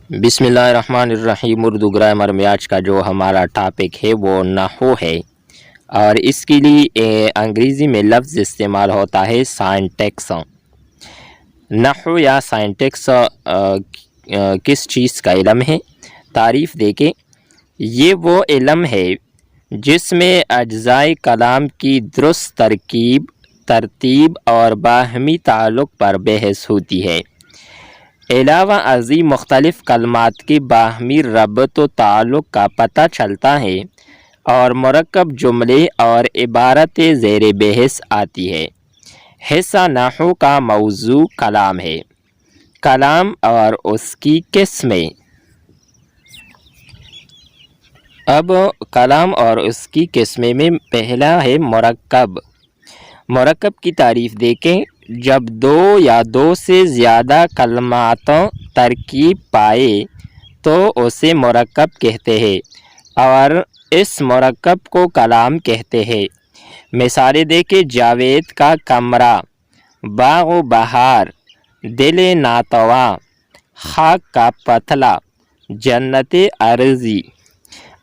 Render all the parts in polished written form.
بسم اللہ الرحمن الرحیم۔ اردو گرامر میں آج کا جو ہمارا ٹاپک ہے وہ نحو ہے، اور اس کے لیے انگریزی میں لفظ استعمال ہوتا ہے سائنٹیکس۔ نحو یا سائنٹیکس کس چیز کا علم ہے؟ تعریف دیکھیں، یہ وہ علم ہے جس میں اجزائے کلام کی درست ترتیب اور باہمی تعلق پر بحث ہوتی ہے۔ علاوہ ازیں مختلف کلمات کے باہمی ربط و تعلق کا پتہ چلتا ہے اور مرکب جملے اور عبارتیں زیر بحث آتی ہے۔ حصہ نحو کا موضوع کلام ہے۔ کلام اور اس کی قسمیں۔ اب کلام اور اس کی قسمیں میں پہلا ہے مرکب۔ مرکب کی تعریف دیکھیں، جب دو یا دو سے زیادہ کلمات ترکیب پائے تو اسے مرکب کہتے ہیں اور اس مرکب کو کلام کہتے ہیں۔ مثالیں دیکھیں، جاوید کا کمرہ، باغ و بہار، دل ناتواں، خاک کا پتلا، جنت ارضی۔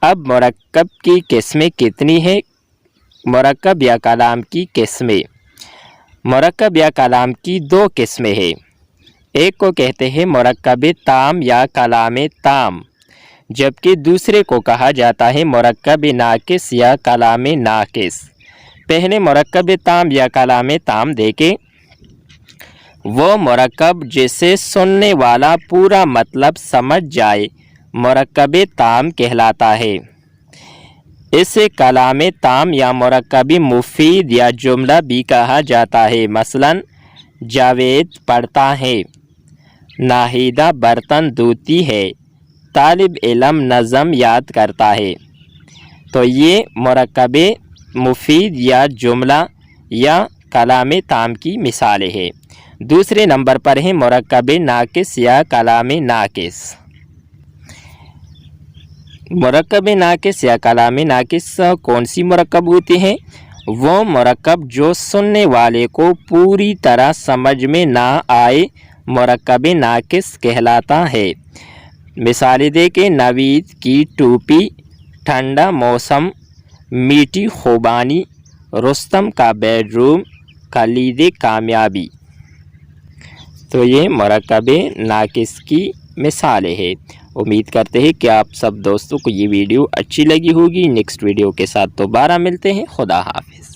اب مرکب کی قسمیں کتنی ہیں؟ مرکب یا کلام کی قسمیں۔ مرکب یا کلام کی دو قسمیں ہیں۔ ایک کو کہتے ہیں مرکب تام یا کلام تام، جبکہ دوسرے کو کہا جاتا ہے مرکب ناقص یا کلام ناقص۔ پہلے مرکب تام یا کلام تام دیکھیں، وہ مرکب جسے سننے والا پورا مطلب سمجھ جائے مرکب تام کہلاتا ہے۔ اسے کلام تام یا مرکب مفید یا جملہ بھی کہا جاتا ہے۔ مثلاً جاوید پڑھتا ہے، ناہیدہ برتن دھوتی ہے، طالب علم نظم یاد کرتا ہے۔ تو یہ مرکب مفید یا جملہ یا کلام تام کی مثالیں ہیں۔ دوسرے نمبر پر ہے مرکب ناقص یا کلام ناقص۔ مرکب ناقص یا کلام ناقص کون سی مرکب ہوتی ہیں؟ وہ مرکب جو سننے والے کو پوری طرح سمجھ میں نہ آئے مرکب ناقص کہلاتا ہے۔ مثالیں دیکھیں، نوید کی ٹوپی، ٹھنڈا موسم، میٹھی خوبانی، رستم کا بیڈ روم، کلید کامیابی۔ تو یہ مرکب ناقص کی مثالیں ہیں۔ امید کرتے ہیں کہ آپ سب دوستوں کو یہ ویڈیو اچھی لگی ہوگی۔ نیکسٹ ویڈیو کے ساتھ دوبارہ ملتے ہیں۔ خدا حافظ۔